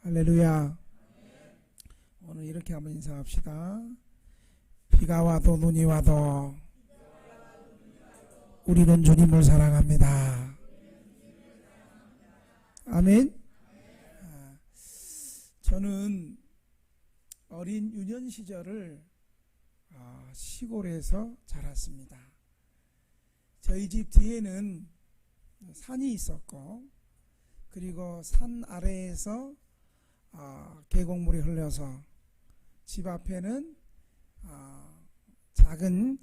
할렐루야. 오늘 이렇게 한번 인사합시다. 비가 와도 눈이 와도 우리는 주님을 사랑합니다. 아멘. 저는 어린 유년 시절을 시골에서 자랐습니다. 저희 집 뒤에는 산이 있었고, 그리고 산 아래에서 계곡물이 흘러서 집 앞에는 작은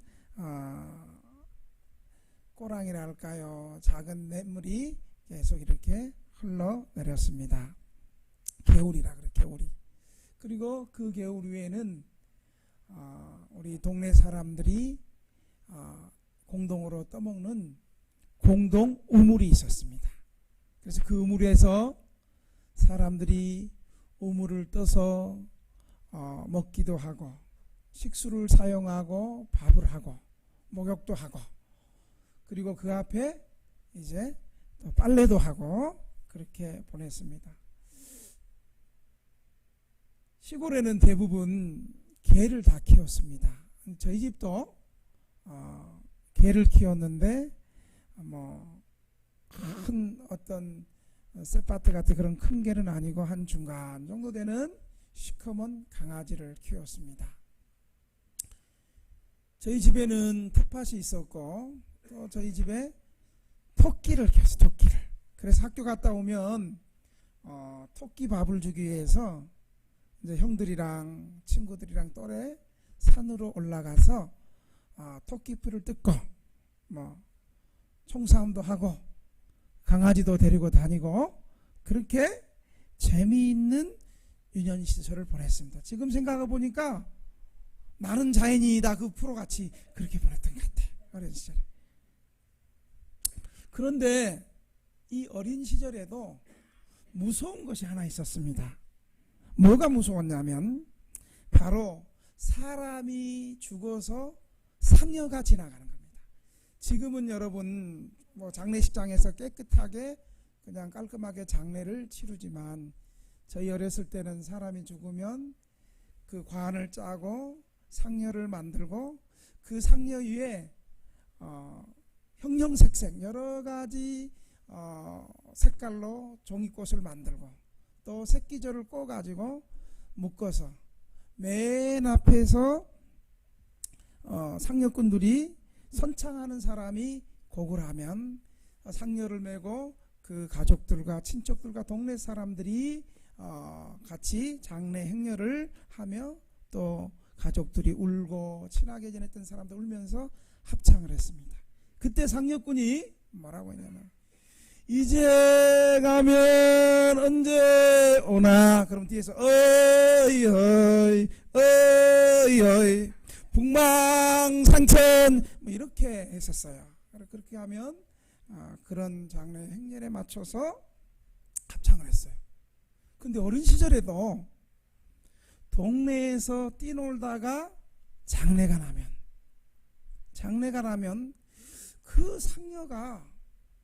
꼬랑이랄까요, 작은 냇물이 계속 이렇게 흘러내렸습니다. 개울이라 그래, 개울이. 그리고 그 개울 위에는 우리 동네 사람들이 공동으로 떠먹는 공동 우물이 있었습니다. 그래서 그 우물에서 사람들이 우물을 떠서 먹기도 하고, 식수를 사용하고, 밥을 하고, 목욕도 하고, 그리고 그 앞에 이제 또 빨래도 하고, 그렇게 보냈습니다. 시골에는 대부분 개를 다 키웠습니다. 저희 집도 개를 키웠는데 큰 어떤 셋바트 같은 그런 큰 개는 아니고 한 중간 정도 되는 시커먼 강아지를 키웠습니다. 저희 집에는 텃밭이 있었고, 또 저희 집에 토끼를 키웠어요. 토끼를. 그래서 학교 갔다 오면 토끼 밥을 주기 위해서 이제 형들이랑 친구들이랑 또래 산으로 올라가서 토끼풀을 뜯고 총싸움도 하고 강아지도 데리고 다니고, 그렇게 재미있는 유년 시절을 보냈습니다. 지금 생각해 보니까 나는 자연이다 그 프로같이 그렇게 보냈던 것 같아요, 어린 시절에. 그런데 이 어린 시절에도 무서운 것이 하나 있었습니다. 뭐가 무서웠냐면 바로 사람이 죽어서 상여가 지나가는 겁니다. 지금은 여러분 장례식장에서 깨끗하게 그냥 깔끔하게 장례를 치르지만, 저희 어렸을 때는 사람이 죽으면 그 관을 짜고 상여를 만들고, 그 상여 위에 형형색색 여러 가지 색깔로 종이꽃을 만들고, 또 새끼줄을 꼬가지고 묶어서 맨 앞에서 상여꾼들이 선창하는 사람이 곡을 하면 상여를 메고 그 가족들과 친척들과 동네 사람들이 같이 장례 행렬을 하며, 또 가족들이 울고 친하게 지냈던 사람들 울면서 합창을 했습니다. 그때 상여꾼이 뭐라고 했냐면, 이제 가면 언제 오나. 그럼 뒤에서 어이 어이 어이 어이 북망상천 이렇게 했었어요. 그렇게 하면 그런 장례 행렬에 맞춰서 합창을 했어요. 근데 어린 시절에도 동네에서 뛰놀다가 장례가 나면 그 상여가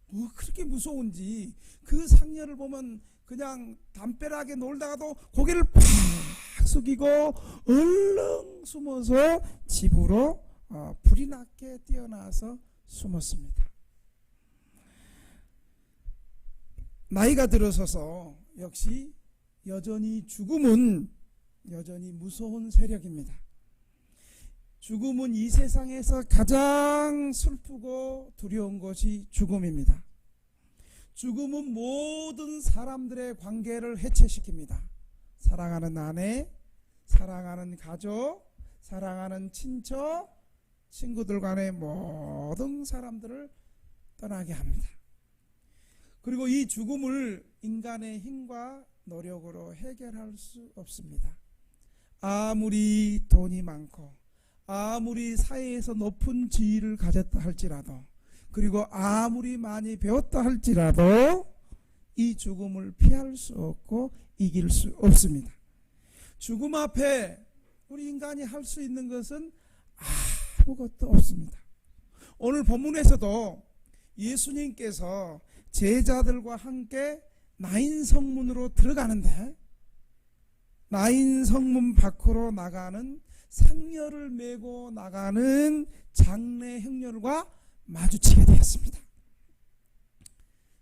뭐 그렇게 무서운지, 그 상여를 보면 그냥 담벼락에 놀다가도 고개를 팍 숙이고 얼른 숨어서 집으로 불이 나게 뛰어나서 숨었습니다. 나이가 들어서서 역시 여전히 죽음은 여전히 무서운 세력입니다. 죽음은 이 세상에서 가장 슬프고 두려운 것이 죽음입니다. 죽음은 모든 사람들의 관계를 해체시킵니다. 사랑하는 아내, 사랑하는 가족, 사랑하는 친척, 친구들 간의 모든 사람들을 떠나게 합니다. 그리고 이 죽음을 인간의 힘과 노력으로 해결할 수 없습니다. 아무리 돈이 많고 아무리 사회에서 높은 지위를 가졌다 할지라도, 그리고 아무리 많이 배웠다 할지라도 이 죽음을 피할 수 없고 이길 수 없습니다. 죽음 앞에 우리 인간이 할 수 있는 것은 아무것도 없습니다. 오늘 본문에서도 예수님께서 제자들과 함께 나인 성문으로 들어가는데 나인 성문 밖으로 나가는 상녀를 메고 나가는 장래 행렬과 마주치게 되었습니다.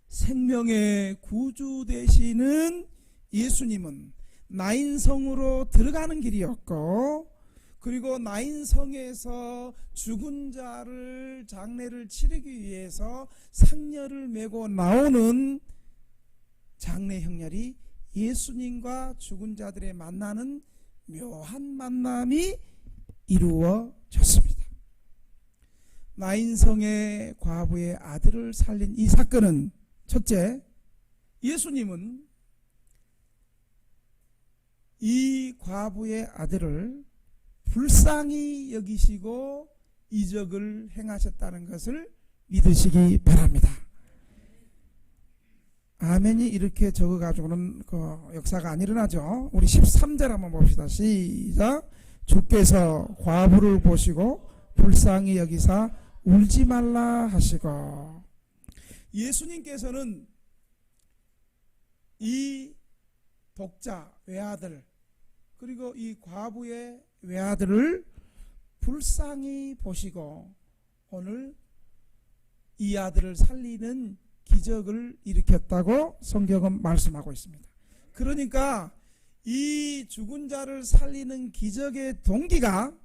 생명의 구주 되시는 예수님은 나인성으로 들어가는 길이었고, 그리고 나인성에서 죽은 자를 장례를 치르기 위해서 상녀를 메고 나오는 장례 행렬이 예수님과 죽은 자들의 만나는 묘한 만남이 이루어졌습니다. 나인성의 과부의 아들을 살린 이 사건은, 첫째, 예수님은 이 과부의 아들을 불쌍히 여기시고 이적을 행하셨다는 것을 믿으시기 바랍니다. 아멘이 이렇게 적어가지고는 그 역사가 안 일어나죠. 우리 13절 한번 봅시다. 시작. 주께서 과부를 보시고 불쌍히 여기사 울지 말라 하시고, 예수님께서는 이 독자 외아들, 그리고 이 과부의 외아들을 불쌍히 보시고 오늘 이 아들을 살리는 기적을 일으켰다고 성경은 말씀하고 있습니다. 그러니까 이 죽은 자를 살리는 기적의 동기가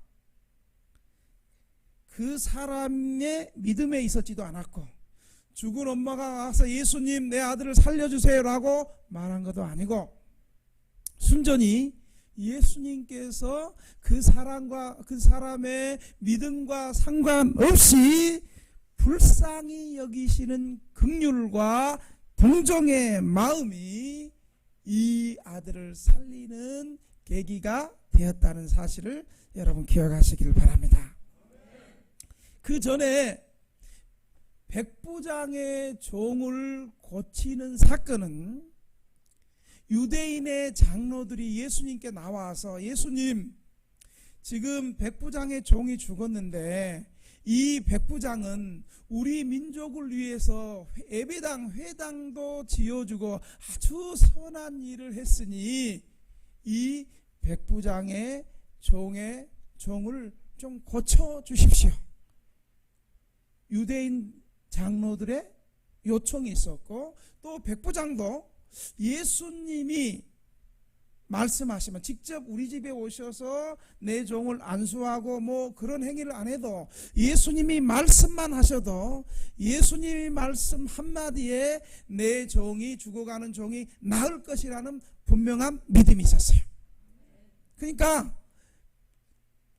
그 사람의 믿음에 있었지도 않았고, 죽은 엄마가 와서 예수님 내 아들을 살려주세요 라고 말한 것도 아니고, 순전히 예수님께서 그 사람과 그 사람의 믿음과 상관없이 불쌍히 여기시는 긍휼과 동정의 마음이 이 아들을 살리는 계기가 되었다는 사실을 여러분 기억하시길 바랍니다. 그 전에 백부장의 종을 고치는 사건은 유대인의 장로들이 예수님께 나와서, 예수님 지금 백부장의 종이 죽었는데 이 백부장은 우리 민족을 위해서 예배당 회당도 지어주고 아주 선한 일을 했으니 이 백부장의 종을 좀 고쳐주십시오. 유대인 장로들의 요청이 있었고, 또 백부장도 예수님이 말씀하시면 직접 우리 집에 오셔서 내 종을 안수하고 뭐 그런 행위를 안 해도 예수님이 말씀만 하셔도 예수님이 말씀 한마디에 내 종이, 죽어가는 종이 나을 것이라는 분명한 믿음이 있었어요. 그러니까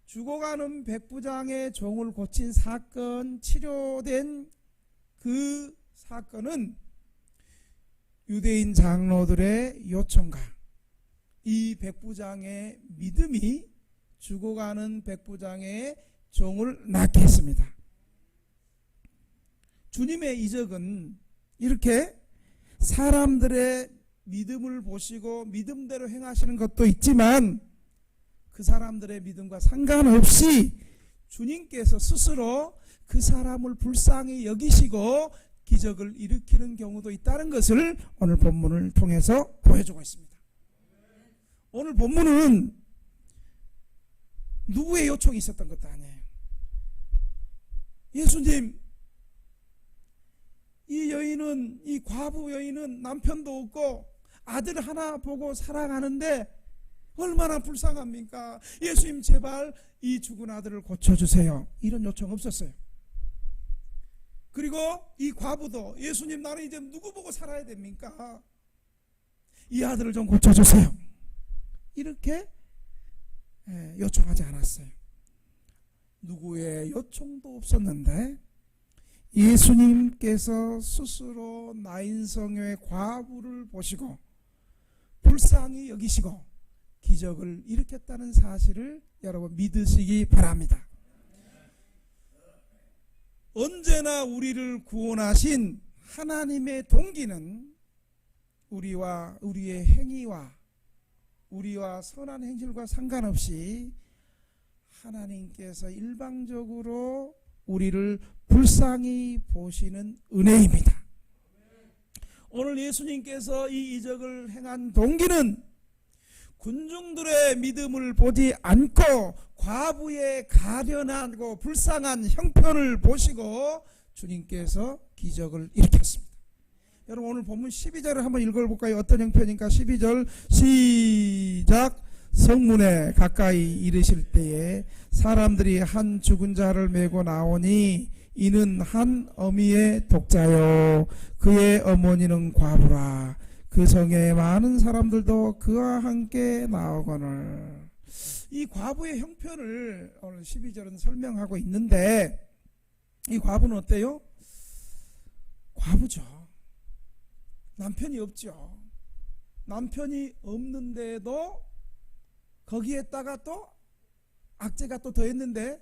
죽어가는 백부장의 종을 고친 사건, 치료된 그 사건은 유대인 장로들의 요청과 이 백부장의 믿음이 죽어가는 백부장의 종을 낫게 했습니다. 주님의 이적은 이렇게 사람들의 믿음을 보시고 믿음대로 행하시는 것도 있지만, 그 사람들의 믿음과 상관없이 주님께서 스스로 그 사람을 불쌍히 여기시고 기적을 일으키는 경우도 있다는 것을 오늘 본문을 통해서 보여주고 있습니다. 오늘 본문은 누구의 요청이 있었던 것도 아니에요. 예수님, 이 여인은, 이 과부 여인은 남편도 없고 아들 하나 보고 사랑하는데 얼마나 불쌍합니까? 예수님 제발 이 죽은 아들을 고쳐주세요. 이런 요청 없었어요. 그리고 이 과부도 예수님 나는 이제 누구 보고 살아야 됩니까? 이 아들을 좀 고쳐주세요. 이렇게 요청하지 않았어요. 누구의 요청도 없었는데 예수님께서 스스로 나인성의 과부를 보시고 불쌍히 여기시고 기적을 일으켰다는 사실을 여러분 믿으시기 바랍니다. 언제나 우리를 구원하신 하나님의 동기는 우리와 우리의 행위와 우리와 선한 행실과 상관없이 하나님께서 일방적으로 우리를 불쌍히 보시는 은혜입니다. 오늘 예수님께서 이 이적을 행한 동기는 군중들의 믿음을 보지 않고 과부의 가련하고 불쌍한 형편을 보시고 주님께서 기적을 일으켰습니다. 여러분 오늘 본문 12절을 한번 읽어볼까요? 어떤 형편인가? 12절 시작. 성문에 가까이 이르실 때에 사람들이 한 죽은 자를 메고 나오니 이는 한 어미의 독자요 그의 어머니는 과부라. 그 성에 많은 사람들도 그와 함께 나오거늘. 이 과부의 형편을 오늘 12절은 설명하고 있는데 이 과부는 어때요? 과부죠. 남편이 없죠. 남편이 없는데도 거기에다가 또 악재가 또 더했는데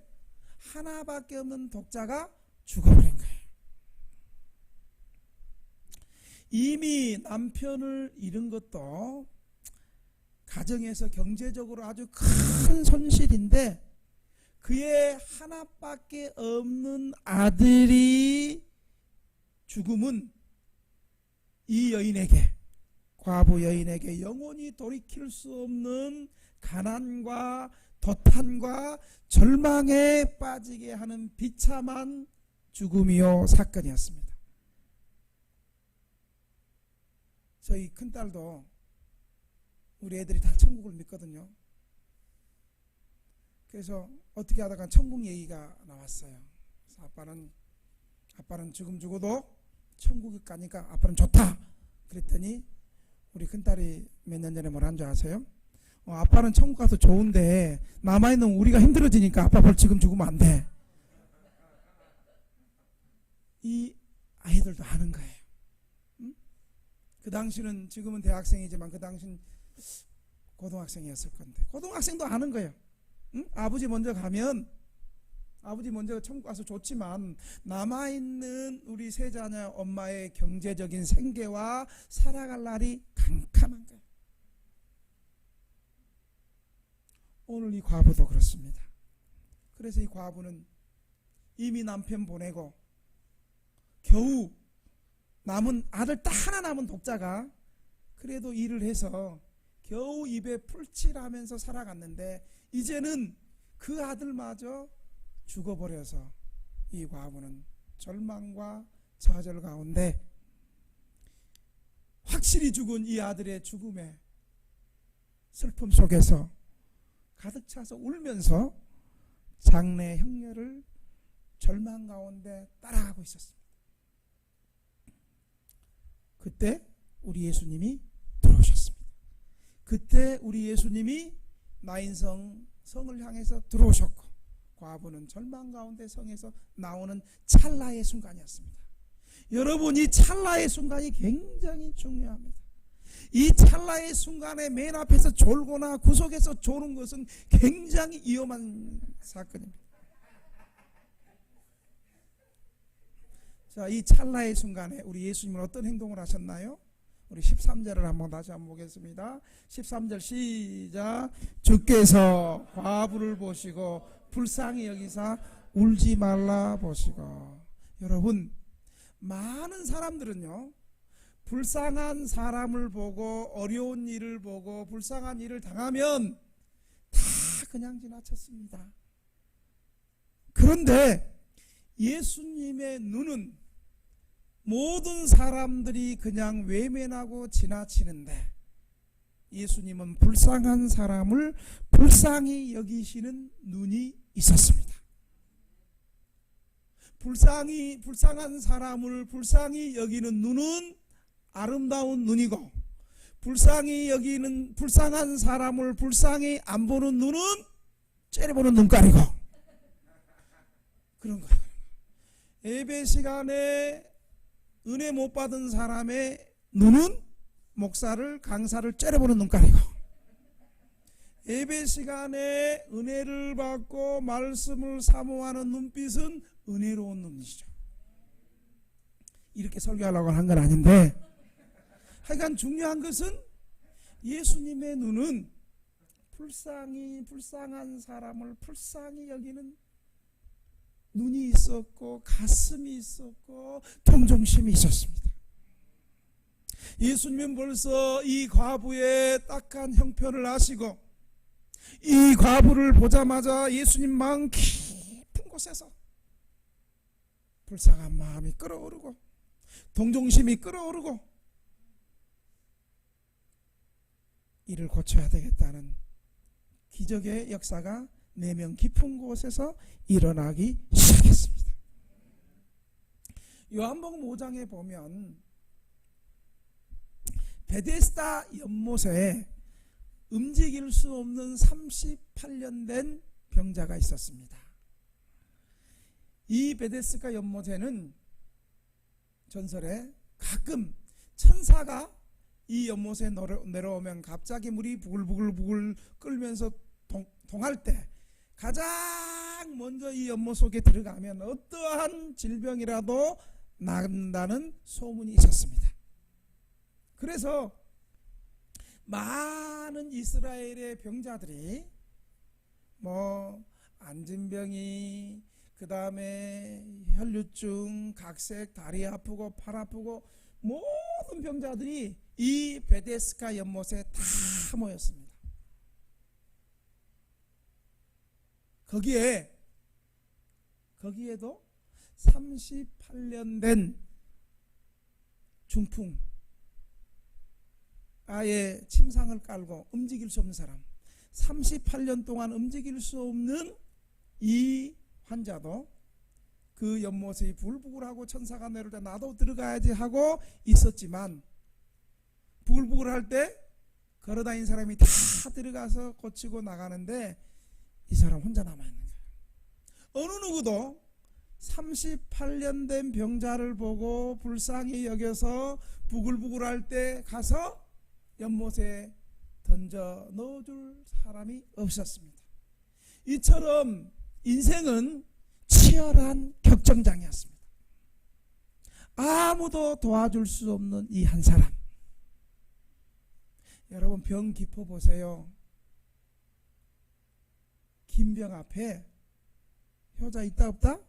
하나밖에 없는 독자가 죽어버린 거예요. 이미 남편을 잃은 것도 가정에서 경제적으로 아주 큰 손실인데 그의 하나밖에 없는 아들이 죽음은 이 여인에게, 과부 여인에게 영원히 돌이킬 수 없는 가난과 도탄과 절망에 빠지게 하는 비참한 죽음이요 사건이었습니다. 저희 큰딸도 우리 애들이 다 천국을 믿거든요. 그래서 어떻게 하다가 천국 얘기가 나왔어요. 그래서 아빠는 지금 죽어도 천국에 가니까 아빠는 좋다. 그랬더니 우리 큰딸이 몇 년 전에 뭐라 한 줄 아세요? 아빠는 천국 가서 좋은데 남아있는 우리가 힘들어지니까 아빠 벌 지금 죽으면 안 돼. 이 아이들도 아는 거예요. 응? 그 당시는 지금은 대학생이지만 그 당시는 고등학생이었을 건데 고등학생도 아는 거예요. 응? 아버지 먼저 가면 아버지 먼저 천국 가서 좋지만 남아있는 우리 세 자녀 엄마의 경제적인 생계와 살아갈 날이 캄캄한 거예요. 오늘 이 과부도 그렇습니다. 그래서 이 과부는 이미 남편 보내고 겨우 남은 아들 딱 하나 남은 독자가 그래도 일을 해서 겨우 입에 풀칠하면서 살아갔는데 이제는 그 아들마저 죽어버려서 이 과부는 절망과 좌절 가운데 확실히 죽은 이 아들의 죽음의 슬픔 속에서 가득 차서 울면서 장래 형렬을 절망 가운데 따라가고 있었습니다. 그때 우리 예수님이 들어오셨습니다. 그때 우리 예수님이 나인성 성을 향해서 들어오셨고 과부는 절망 가운데 성에서 나오는 찰나의 순간이었습니다. 여러분 이 찰나의 순간이 굉장히 중요합니다. 이 찰나의 순간에 맨 앞에서 졸거나 구석에서 조는 것은 굉장히 위험한 사건입니다. 자, 이 찰나의 순간에 우리 예수님은 어떤 행동을 하셨나요? 우리 13절을 한번 다시 한번 보겠습니다. 13절 시작. 주께서 과부를 보시고 불쌍히 여기사 울지 말라 보시고. 여러분 많은 사람들은요 불쌍한 사람을 보고 어려운 일을 보고 불쌍한 일을 당하면 다 그냥 지나쳤습니다. 그런데 예수님의 눈은 모든 사람들이 그냥 외면하고 지나치는데 예수님은 불쌍한 사람을 불쌍히 여기시는 눈이 있었습니다. 불쌍한 사람을 불쌍히 여기는 눈은 아름다운 눈이고 불쌍히 여기는 불쌍한 사람을 불쌍히 안 보는 눈은 째려보는 눈깔이고 그런 거예요. 예배 시간에 은혜 못 받은 사람의 눈은 목사를 강사를 째려보는 눈깔이고 예배 시간에 은혜를 받고 말씀을 사모하는 눈빛은 은혜로운 눈이죠. 이렇게 설교하려고 한 건 아닌데 하여간 중요한 것은 예수님의 눈은 불쌍한 사람을 불쌍히 여기는 눈이 있었고 가슴이 있었고 동정심이 있었습니다. 예수님은 벌써 이 과부의 딱한 형편을 아시고 이 과부를 보자마자 예수님 마음 깊은 곳에서 불쌍한 마음이 끓어오르고 동정심이 끓어오르고 이를 고쳐야 되겠다는 기적의 역사가 내면 깊은 곳에서 일어나기 시작했습니다. 요한복음 5장에 보면 베데스다 연못에 움직일 수 없는 38년 된 병자가 있었습니다. 이 베데스다 연못에는 전설에 가끔 천사가 이 연못에 내려오면 갑자기 물이 부글부글 끓면서 동할 때 가장 먼저 이 연못 속에 들어가면 어떠한 질병이라도 난다는 소문이 있었습니다. 그래서 많은 이스라엘의 병자들이 안진병이 그 다음에 혈류증, 각색, 다리 아프고 팔 아프고 모든 병자들이 이 베데스다 연못에 다 모였습니다. 거기에도 38년 된 중풍, 아예 침상을 깔고 움직일 수 없는 사람, 38년 동안 움직일 수 없는 이 환자도 그 연못이 부글부글하고 천사가 내려올 때 나도 들어가야지 하고 있었지만 부글부글할 때 걸어다니는 사람이 다 들어가서 고치고 나가는데 이 사람 혼자 남아있는 거예요. 어느 누구도 38년 된 병자를 보고 불쌍히 여겨서 부글부글할 때 가서 연못에 던져 넣어줄 사람이 없었습니다. 이처럼 인생은 치열한 격정장이었습니다. 아무도 도와줄 수 없는 이 한 사람. 여러분 병 깊어 보세요. 긴 병 앞에 효자 있다 없다?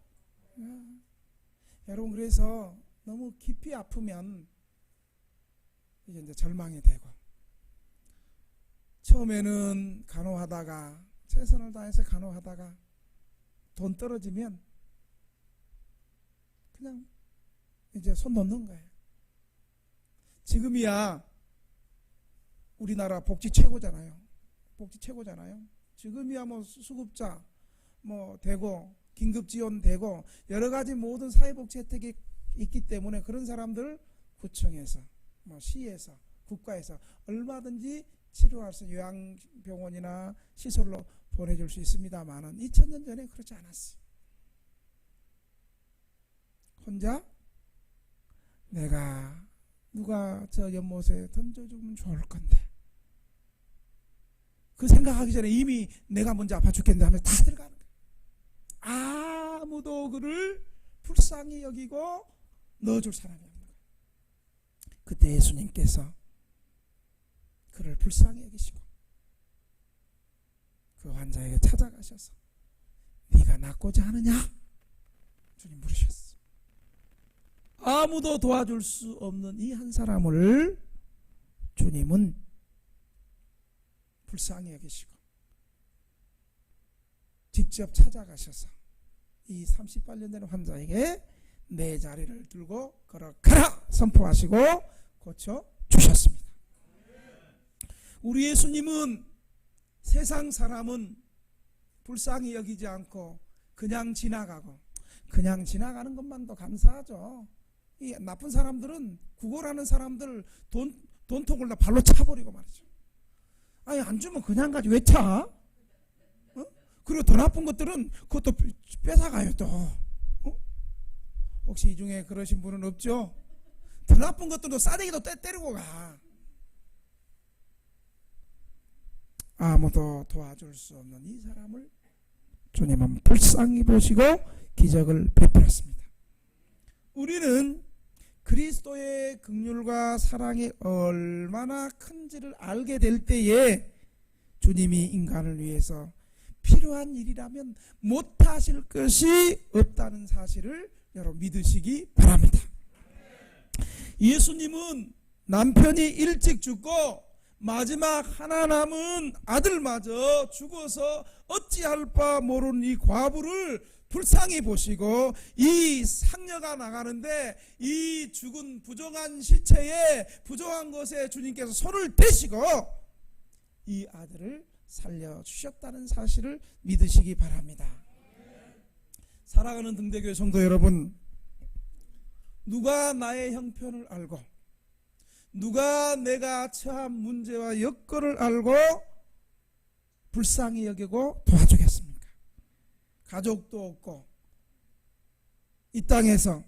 여러분 그래서 너무 깊이 아프면 이제 절망이 되고 처음에는 간호하다가 최선을 다해서 간호하다가 돈 떨어지면 그냥 이제 손 놓는 거예요. 지금이야 우리나라 복지 최고잖아요. 지금이야 수급자 되고 긴급지원 되고 여러 가지 모든 사회복지 혜택이 있기 때문에 그런 사람들 구청에서 시에서 국가에서 얼마든지 치료할 수 요양병원이나 시설로 보내줄 수 있습니다만은 2000년 전에 그렇지 않았어요. 혼자 누가 저 연못에 던져주면 좋을 건데 그 생각하기 전에 이미 내가 먼저 아파 죽겠는데 하면서 다 들어가는 거예요. 아무도 그를 불쌍히 여기고 넣어줄 사람이 없는 거예요. 그때 예수님께서 그를 불쌍히 여기시고 그 환자에게 찾아가셔서 네가 낫고자 하느냐? 주님 물으셨어요. 아무도 도와줄 수 없는 이 한 사람을 주님은 불쌍히 여기시고 직접 찾아가셔서 이 38년 된 환자에게 내 자리를 들고 걸어가라 선포하시고 고쳐주셨습니다. 우리 예수님은 세상 사람은 불쌍히 여기지 않고 그냥 지나가는 것만도 감사하죠. 이 나쁜 사람들은 구걸하는 사람들 돈통을 다 발로 차버리고 말이죠. 아니 안 주면 그냥 가지 왜 차? 그리고 더 나쁜 것들은 그것도 뺏어가요 또. 혹시 이 중에 그러신 분은 없죠? 더 나쁜 것들도 싸대기도 때리고 가. 아무도 도와줄 수 없는 이 사람을 주님은 불쌍히 보시고 기적을 베풀었습니다. 우리는 그리스도의 긍휼과 사랑이 얼마나 큰지를 알게 될 때에 주님이 인간을 위해서 필요한 일이라면 못하실 것이 없다는 사실을 여러분 믿으시기 바랍니다. 예수님은 남편이 일찍 죽고 마지막 하나 남은 아들마저 죽어서 어찌할 바 모르는 이 과부를 불쌍히 보시고 이 상녀가 나가는데 이 죽은 부정한 시체에 부정한 것에 주님께서 손을 대시고 이 아들을 살려주셨다는 사실을 믿으시기 바랍니다. 사랑하는 등대교회 성도 여러분, 누가 나의 형편을 알고 누가 내가 처한 문제와 여건을 알고 불쌍히 여기고 도와주겠습니까? 가족도 없고 이 땅에서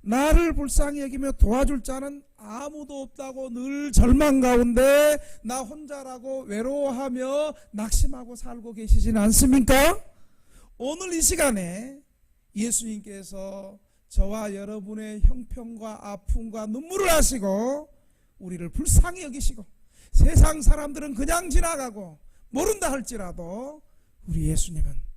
나를 불쌍히 여기며 도와줄 자는 아무도 없다고 늘 절망 가운데 나 혼자라고 외로워하며 낙심하고 살고 계시지는 않습니까? 오늘 이 시간에 예수님께서 저와 여러분의 형편과 아픔과 눈물을 아시고 우리를 불쌍히 여기시고 세상 사람들은 그냥 지나가고 모른다 할지라도 우리 예수님은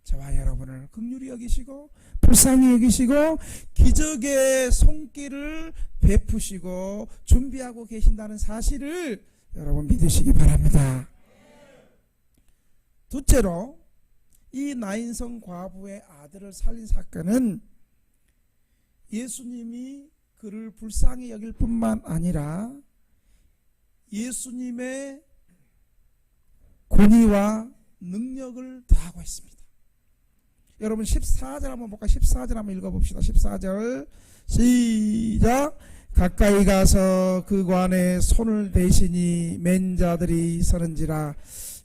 저와 여러분을 긍휼히 여기시고 불쌍히 여기시고 기적의 손길을 베푸시고 준비하고 계신다는 사실을 여러분 믿으시기 바랍니다. 둘째로 이 나인성 과부의 아들을 살린 사건은 예수님이 그를 불쌍히 여길 뿐만 아니라 예수님의 권위와 능력을 더하고 있습니다. 여러분 14절 한번 볼까요? 14절 한번 읽어봅시다. 14절 시작. 가까이 가서 그 관에 손을 대시니 맨 자들이 서는지라.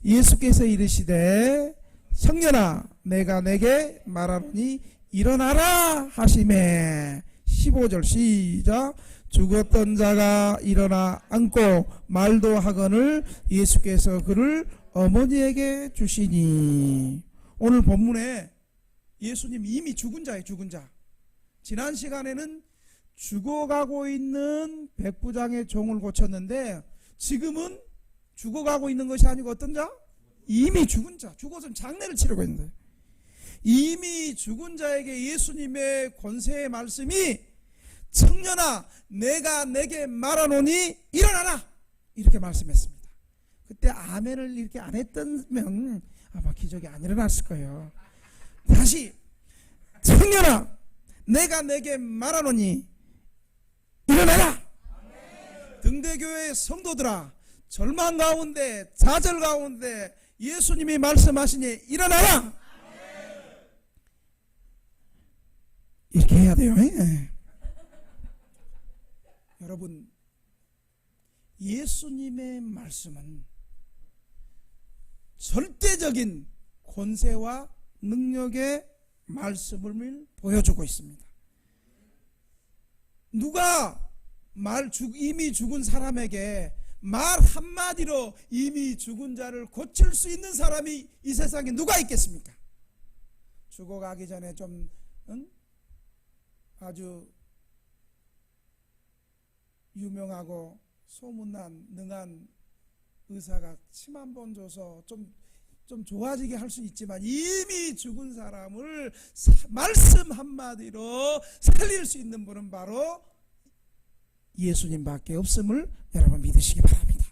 예수께서 이르시되 청년아 내가 내게 말하노니 일어나라 하시매. 15절 시작. 죽었던 자가 일어나 앉고 말도 하거늘 예수께서 그를 어머니에게 주시니. 오늘 본문에 예수님 이미 죽은 자예요. 죽은 자. 지난 시간에는 죽어가고 있는 백부장의 종을 고쳤는데 지금은 죽어가고 있는 것이 아니고 어떤 자? 이미 죽은 자. 죽어서 장례를 치르고 있는데 이미 죽은 자에게 예수님의 권세의 말씀이 청년아 내가 내게 말하노니 일어나라 이렇게 말씀했습니다. 그때 아멘을 이렇게 안 했다면 아마 기적이 안 일어났을 거예요. 다시 청년아 내가 내게 말하노니 일어나라. 등대교회 성도들아 절망 가운데 좌절 가운데 예수님이 말씀하시니 일어나라. 이렇게 해야 돼요. 여러분 예수님의 말씀은 절대적인 권세와 능력의 말씀을 보여주고 있습니다. 누가 이미 죽은 사람에게 말 한마디로 이미 죽은 자를 고칠 수 있는 사람이 이 세상에 누가 있겠습니까? 죽어가기 전에 좀 아주 유명하고 소문난 능한 의사가 침 한 번 줘서 좀 좋아지게 할 수 있지만 이미 죽은 사람을 말씀 한마디로 살릴 수 있는 분은 바로 예수님밖에 없음을 여러분 믿으시기 바랍니다.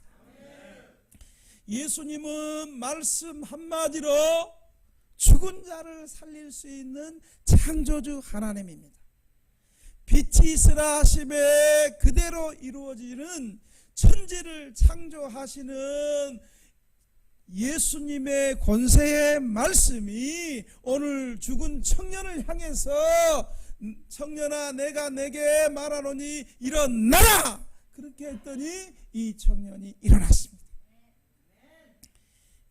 예수님은 말씀 한마디로 죽은 자를 살릴 수 있는 창조주 하나님입니다. 빛이 있으라 하심에 그대로 이루어지는 천지를 창조하시는 예수님의 권세의 말씀이 오늘 죽은 청년을 향해서 청년아 내가 내게 말하노니 일어나라 그렇게 했더니 이 청년이 일어났습니다.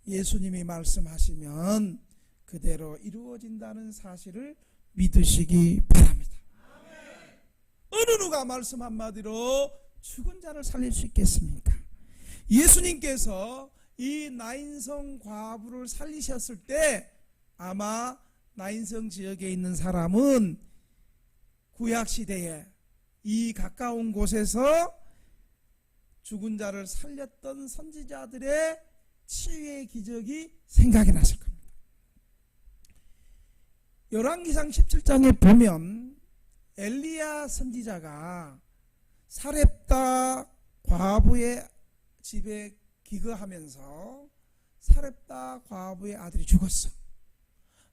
예수님이 말씀하시면 그대로 이루어진다는 사실을 믿으시기 바랍니다. 어느 누가 말씀 한마디로 죽은 자를 살릴 수 있겠습니까? 예수님께서 이 나인성 과부를 살리셨을 때 아마 나인성 지역에 있는 사람은 구약시대에 이 가까운 곳에서 죽은 자를 살렸던 선지자들의 치유의 기적이 생각이 났을 겁니다. 열왕기상 17장에 보면 엘리야 선지자가 사렙다 과부의 집에 기거하면서 사렙다 과부의 아들이 죽었어.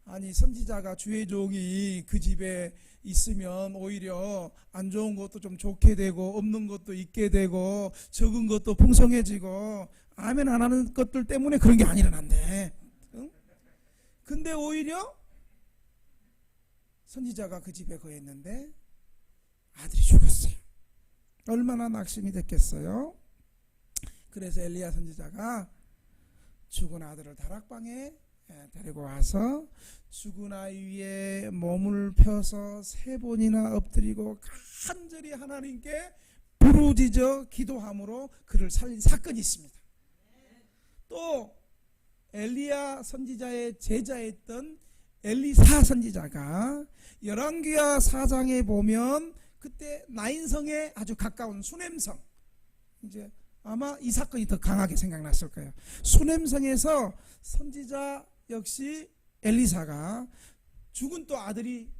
아니, 선지자가 주의 종이 그 집에 있으면 오히려 안 좋은 것도 좀 좋게 되고 없는 것도 있게 되고 적은 것도 풍성해지고 아멘 안 하는 것들 때문에 그런 게 안 일어난대. 응? 근데 오히려 선지자가 그 집에 거했는데 아들이 죽었어요. 얼마나 낙심이 됐겠어요. 그래서 엘리야 선지자가 죽은 아들을 다락방에 데리고 와서 죽은 아이 위에 몸을 펴서 3번이나 엎드리고 간절히 하나님께 부르짖어 기도함으로 그를 살린 사건이 있습니다. 또 엘리야 선지자의 제자였던 엘리사 선지자가 열왕기하 4장에 보면 그때 나인성에 아주 가까운 수넴성, 이제 아마 이 사건이 더 강하게 생각났을 거예요. 수넴성에서 선지자 역시 엘리사가 죽은 또 아들이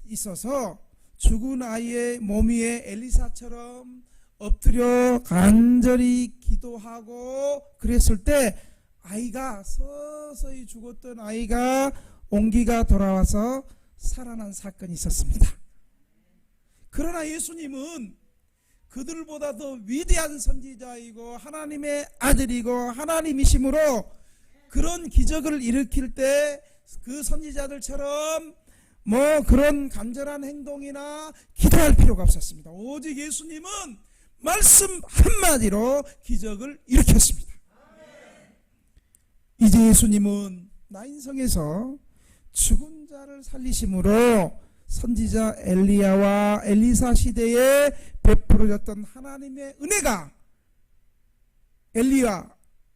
있어서 죽은 아이의 몸 위에 엘리사처럼 엎드려 간절히 기도하고 그랬을 때 아이가 서서히 죽었던 아이가 온기가 돌아와서 살아난 사건이 있었습니다. 그러나 예수님은 그들보다 더 위대한 선지자이고 하나님의 아들이고 하나님이심으로 그런 기적을 일으킬 때 그 선지자들처럼 뭐 그런 간절한 행동이나 기도할 필요가 없었습니다. 오직 예수님은 말씀 한마디로 기적을 일으켰습니다. 이제 예수님은 나인성에서 죽은 자를 살리심으로 선지자 엘리야와 엘리사 시대에 베풀어졌던 하나님의 은혜가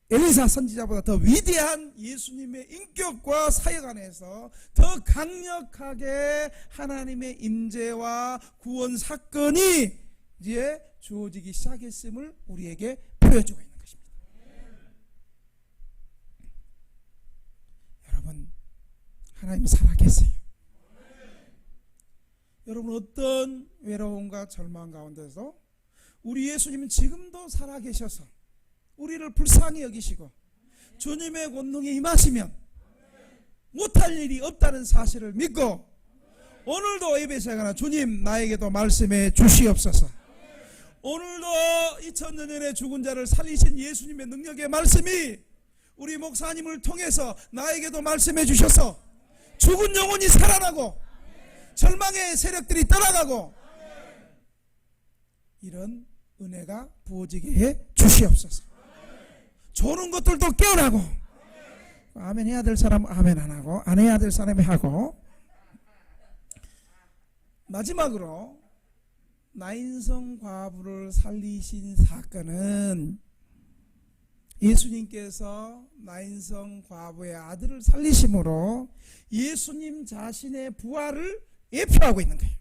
엘리사 선지자보다 더 위대한 예수님의 인격과 사역 안에서 더 강력하게 하나님의 임재와 구원 사건이 이제 주어지기 시작했음을 우리에게 보여주고 있는 것입니다. 여러분, 하나님 살아계세요. 여러분, 어떤 외로움과 절망 가운데서 우리 예수님은 지금도 살아계셔서 우리를 불쌍히 여기시고 주님의 권능이 임하시면 못할 일이 없다는 사실을 믿고 오늘도 예배에 가나 주님 나에게도 말씀해 주시옵소서. 오늘도 2000년 전에 죽은 자를 살리신 예수님의 능력의 말씀이 우리 목사님을 통해서 나에게도 말씀해 주셔서 죽은 영혼이 살아나고 절망의 세력들이 떠나가고 이런 은혜가 부어지게 해 주시옵소서. 조는 것들도 깨어나고 아멘 해야 될 사람은 아멘 안 하고 안 해야 될 사람이 하고. 마지막으로 나인성 과부를 살리신 사건은 예수님께서 나인성 과부의 아들을 살리심으로 예수님 자신의 부활을 예표하고 있는 거예요.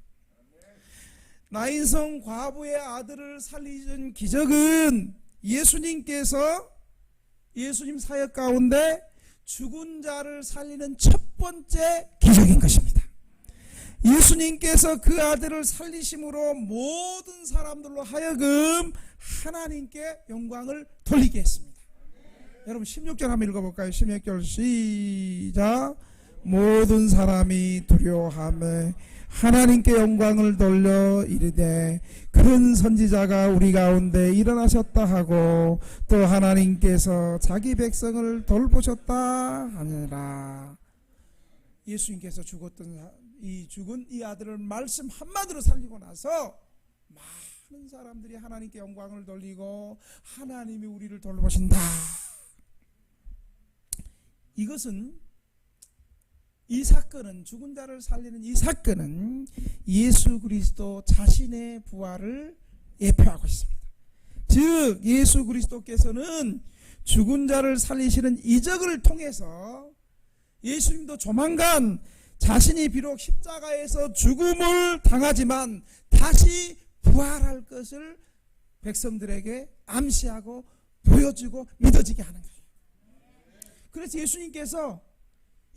나인성 과부의 아들을 살리신 기적은 예수님께서 예수님 사역 가운데 죽은 자를 살리는 첫 번째 기적인 것입니다. 예수님께서 그 아들을 살리심으로 모든 사람들로 하여금 하나님께 영광을 돌리게 했습니다. 여러분 16절 한번 읽어볼까요? 16절 시작. 모든 사람이 두려워하며 하나님께 영광을 돌려 이르되 큰 선지자가 우리 가운데 일어나셨다 하고 또 하나님께서 자기 백성을 돌보셨다 하느라. 예수님께서 죽은 이 아들을 말씀 한마디로 살리고 나서 많은 사람들이 하나님께 영광을 돌리고 하나님이 우리를 돌보신다. 이 사건은 죽은 자를 살리는 이 사건은 예수 그리스도 자신의 부활을 예표하고 있습니다. 즉 예수 그리스도께서는 죽은 자를 살리시는 이적을 통해서 예수님도 조만간 자신이 비록 십자가에서 죽음을 당하지만 다시 부활할 것을 백성들에게 암시하고 보여주고 믿어지게 하는 거예요. 그래서 예수님께서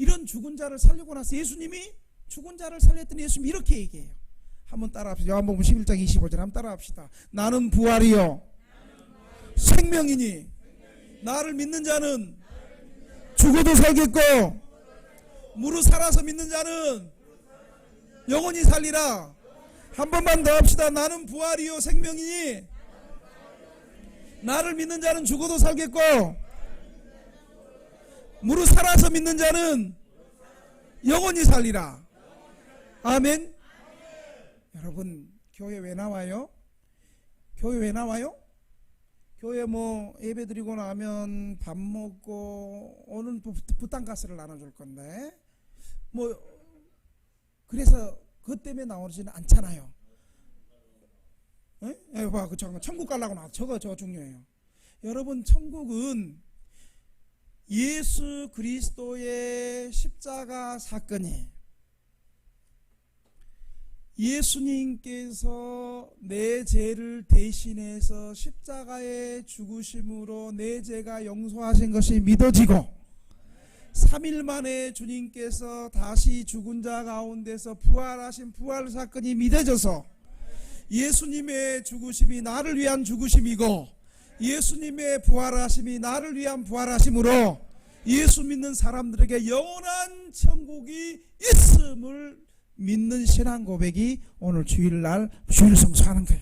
이런 죽은 자를 살리고 나서 예수님이 죽은 자를 살렸더니 예수님이 이렇게 얘기해요. 한번 따라합시다. 요한복음 11장 25절 한번 따라합시다. 나는 부활이요 생명이니 나를 믿는 자는 죽어도 살겠고 무릇 살아서 믿는 자는 영원히 살리라. 한 번만 더 합시다. 나는 부활이요 생명이니 나를 믿는 자는 죽어도 살겠고 무릇 살아서 믿는 자는 영원히 살리라. 아멘. 여러분 교회 왜 나와요? 교회 왜 나와요? 교회 뭐 예배 드리고 나면 밥 먹고 오늘 부탄가스를 나눠줄 건데 뭐 그래서 그것 때문에 나오지는 않잖아요. 예? 봐, 잠깐 천국 가려고 나 저거 중요해요. 여러분 천국은 예수 그리스도의 십자가 사건이 예수님께서 내 죄를 대신해서 십자가에 죽으심으로 내 죄가 용서하신 것이 믿어지고 3일 만에 주님께서 다시 죽은 자 가운데서 부활하신 부활 사건이 믿어져서 예수님의 죽으심이 나를 위한 죽으심이고 예수님의 부활하심이 나를 위한 부활하심으로 예수 믿는 사람들에게 영원한 천국이 있음을 믿는 신앙 고백이 오늘 주일날 주일 성수하는 거예요.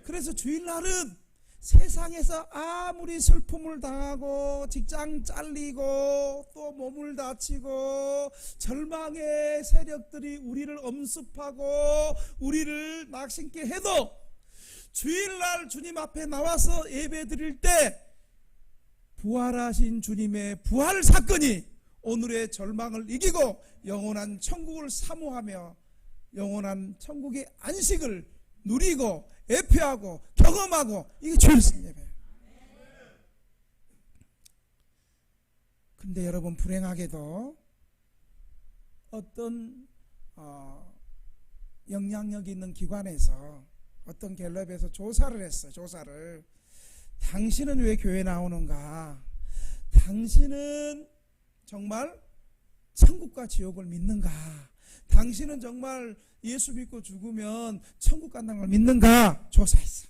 그래서 주일날은 세상에서 아무리 슬픔을 당하고 직장 잘리고 또 몸을 다치고 절망의 세력들이 우리를 엄습하고 우리를 낙심케 해도 주일날 주님 앞에 나와서 예배 드릴 때 부활하신 주님의 부활 사건이 오늘의 절망을 이기고 영원한 천국을 사모하며 영원한 천국의 안식을 누리고 예표하고 경험하고 이게 주일 예배예요. 근데 여러분 불행하게도 어떤 영향력 있는 기관에서 어떤 갤럽에서 조사를 했어요. 조사를. 당신은 왜 교회 나오는가? 당신은 정말 천국과 지옥을 믿는가? 당신은 정말 예수 믿고 죽으면 천국 간다는 걸 믿는가? 조사했어.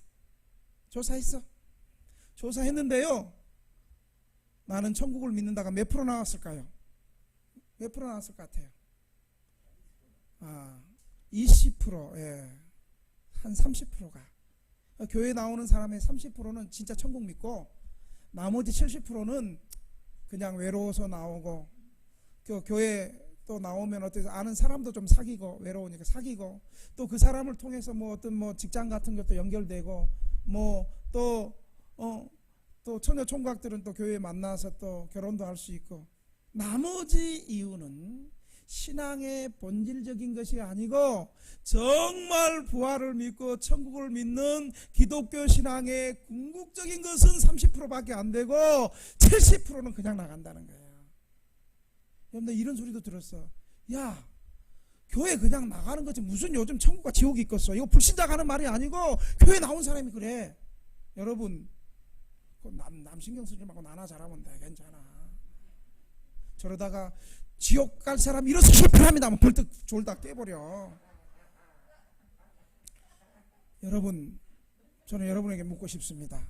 조사했는데요. 나는 천국을 믿는다가 몇 프로 나왔을까요? 몇 프로 나왔을 것 같아요? 20%, 예. 한 30%가. 교회 나오는 사람의 30%는 진짜 천국 믿고 나머지 70%는 그냥 외로워서 나오고 교회 또 나오면 어때서 아는 사람도 좀 사귀고 외로우니까 사귀고 또 그 사람을 통해서 뭐 어떤 뭐 직장 같은 것도 연결되고 뭐 또 처녀 총각들은 또 교회에 만나서 또 결혼도 할 수 있고 나머지 이유는 신앙의 본질적인 것이 아니고 정말 부활을 믿고 천국을 믿는 기독교 신앙의 궁극적인 것은 30%밖에 안 되고 70%는 그냥 나간다는 거예요. 여러분들 이런 소리도 들었어. 야, 교회 그냥 나가는 거지 무슨 요즘 천국과 지옥이 있겠어. 이거 불신자가 하는 말이 아니고 교회 나온 사람이 그래. 여러분 남 신경 쓰지 말고 나나 잘하면 돼. 괜찮아. 저러다가 지옥 갈 사람 이래서 실패합니다 하면 벌떡 졸다 깨버려. 여러분 저는 여러분에게 묻고 싶습니다.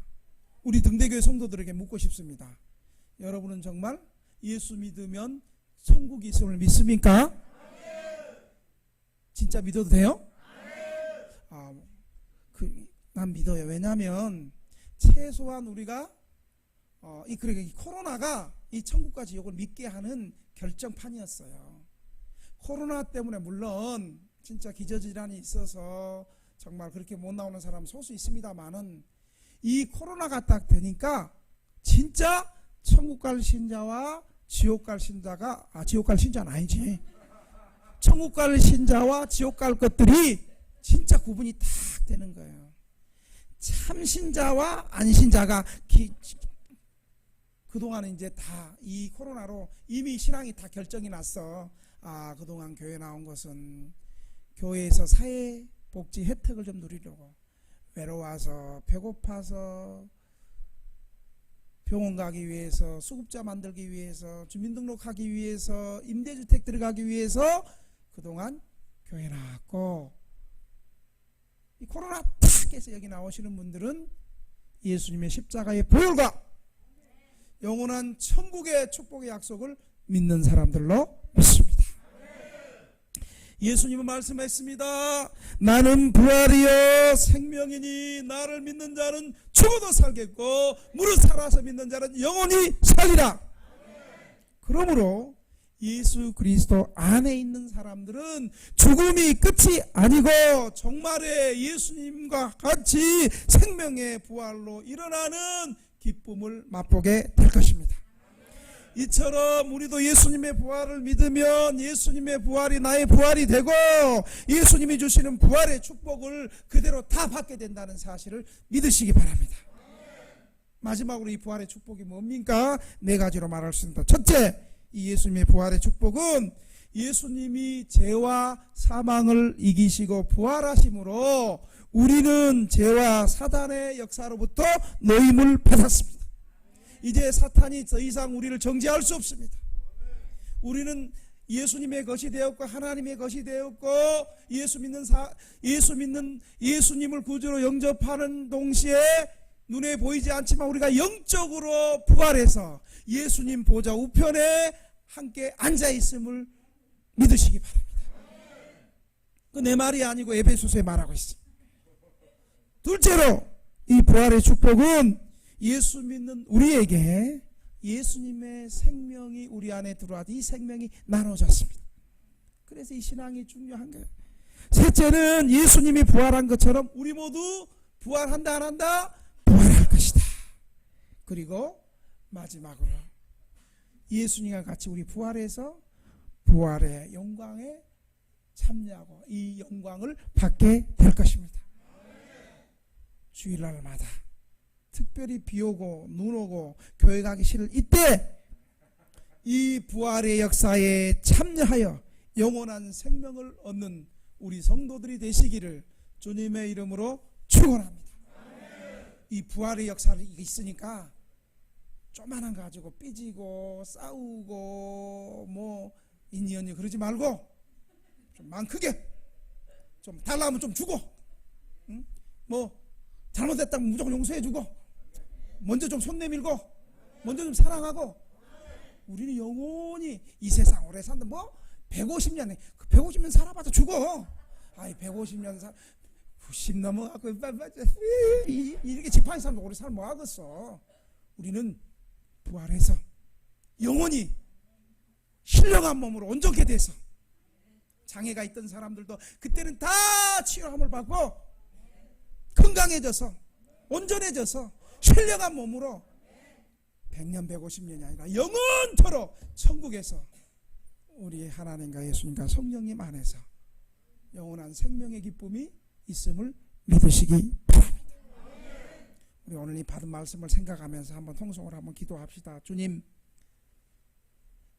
우리 등대교회 성도들에게 묻고 싶습니다. 여러분은 정말 예수 믿으면 천국이 있음을 믿습니까? 진짜 믿어도 돼요? 난 믿어요. 왜냐하면 최소한 우리가 이 코로나가 이 천국과 지옥을 믿게 하는 결정판이었어요. 코로나 때문에 물론 진짜 기저질환이 있어서 정말 그렇게 못 나오는 사람 소수 있습니다만은 이 코로나가 딱 되니까 진짜 천국 갈 신자와 지옥 갈 신자가 지옥 갈 신자는 아니지. 천국 갈 신자와 지옥 갈 것들이 진짜 구분이 딱 되는 거예요. 참 신자와 안 신자가 그동안은 이제 다 이 코로나로 이미 신앙이 다 결정이 났어. 그동안 교회 나온 것은 교회에서 사회복지 혜택을 좀 누리려고 외로워서 배고파서 병원 가기 위해서 수급자 만들기 위해서 주민등록하기 위해서 임대주택 들어가기 위해서 그동안 교회 나왔고 이 코로나 탁 해서 여기 나오시는 분들은 예수님의 십자가의 보혈과 영원한 천국의 축복의 약속을 믿는 사람들로 믿습니다. 예수님은 말씀했습니다. 나는 부활이요 생명이니 나를 믿는 자는 죽어도 살겠고 무릇 살아서 믿는 자는 영원히 살리라. 그러므로 예수 그리스도 안에 있는 사람들은 죽음이 끝이 아니고 정말의 예수님과 같이 생명의 부활로 일어나는 기쁨을 맛보게 될 것입니다. 이처럼 우리도 예수님의 부활을 믿으면 예수님의 부활이 나의 부활이 되고 예수님이 주시는 부활의 축복을 그대로 다 받게 된다는 사실을 믿으시기 바랍니다. 마지막으로 이 부활의 축복이 뭡니까? 네 가지로 말할 수 있습니다. 첫째, 이 예수님의 부활의 축복은 예수님이 죄와 사망을 이기시고 부활하심으로 우리는 죄와 사단의 역사로부터 노임을 받았습니다. 이제 사탄이 더 이상 우리를 정죄할 수 없습니다. 우리는 예수님의 것이 되었고 하나님의 것이 되었고 예수님을 구주로 영접하는 동시에 눈에 보이지 않지만 우리가 영적으로 부활해서 예수님 보좌 우편에 함께 앉아있음을 믿으시기 바랍니다. 그 내 말이 아니고 에베소서에 말하고 있습니다. 둘째로 이 부활의 축복은 예수 믿는 우리에게 예수님의 생명이 우리 안에 들어와서 이 생명이 나눠졌습니다. 그래서 이 신앙이 중요한 거예요. 셋째는 예수님이 부활한 것처럼 우리 모두 부활한다 안 한다? 부활할 것이다. 그리고 마지막으로 예수님과 같이 우리 부활해서 부활의 영광에 참여하고 이 영광을 받게 될 것입니다. 주일날마다 특별히 비 오고 눈 오고 교회 가기 싫을 이때 이 부활의 역사에 참여하여 영원한 생명을 얻는 우리 성도들이 되시기를 주님의 이름으로 축원합니다. 이 부활의 역사가 있으니까 조만한 거 가지고 삐지고 싸우고 뭐 인연이 그러지 말고 좀 마음 크게 좀 달라면 좀 주고 응? 뭐 잘못했다면 무조건 용서해주고 먼저 좀 손 내밀고 먼저 좀 사랑하고 우리는 영원히 이 세상 오래 산다. 뭐 150년 150년 살아봐도 죽어. 아이 150년 90 넘어가고 이렇게 지팡이 사람도 오래 살면 뭐하겠어. 우리는 부활해서 영원히 신령한 몸으로 온전케 돼서 장애가 있던 사람들도 그때는 다 치료함을 받고 건강해져서 온전해져서 신령한 몸으로 100년 150년이 아니라 영원토록 천국에서 우리 하나님과 예수님과 성령님 안에서 영원한 생명의 기쁨이 있음을 믿으시기 바랍니다. 우리 오늘 이 받은 말씀을 생각하면서 한번 통성으로 한번 기도합시다. 주님,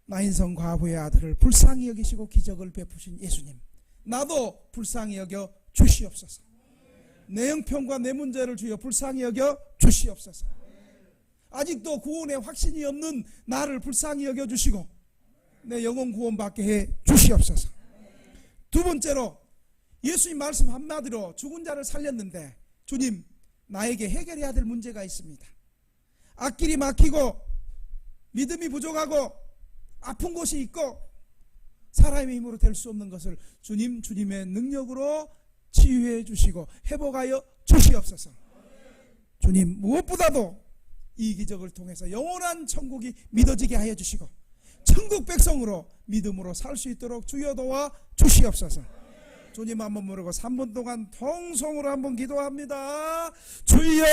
나인성 과부의 아들을 불쌍히 여기시고 기적을 베푸신 예수님, 나도 불쌍히 여겨 주시옵소서. 내 형편과 내 문제를 주여 불쌍히 여겨 주시옵소서. 아직도 구원의 확신이 없는 나를 불쌍히 여겨 주시고 내 영혼 구원받게 해 주시옵소서. 두 번째로 예수님 말씀 한마디로 죽은 자를 살렸는데 주님, 나에게 해결해야 될 문제가 있습니다. 앞길이 막히고 믿음이 부족하고 아픈 곳이 있고 사람의 힘으로 될 수 없는 것을 주님의 능력으로 치유해 주시고 회복하여 주시옵소서. 주님, 무엇보다도 이 기적을 통해서 영원한 천국이 믿어지게 하여 주시고 천국 백성으로 믿음으로 살 수 있도록 주여 도와 주시옵소서. 주님 한번 모르고 3분 동안 통성으로 한번 기도합니다. 주여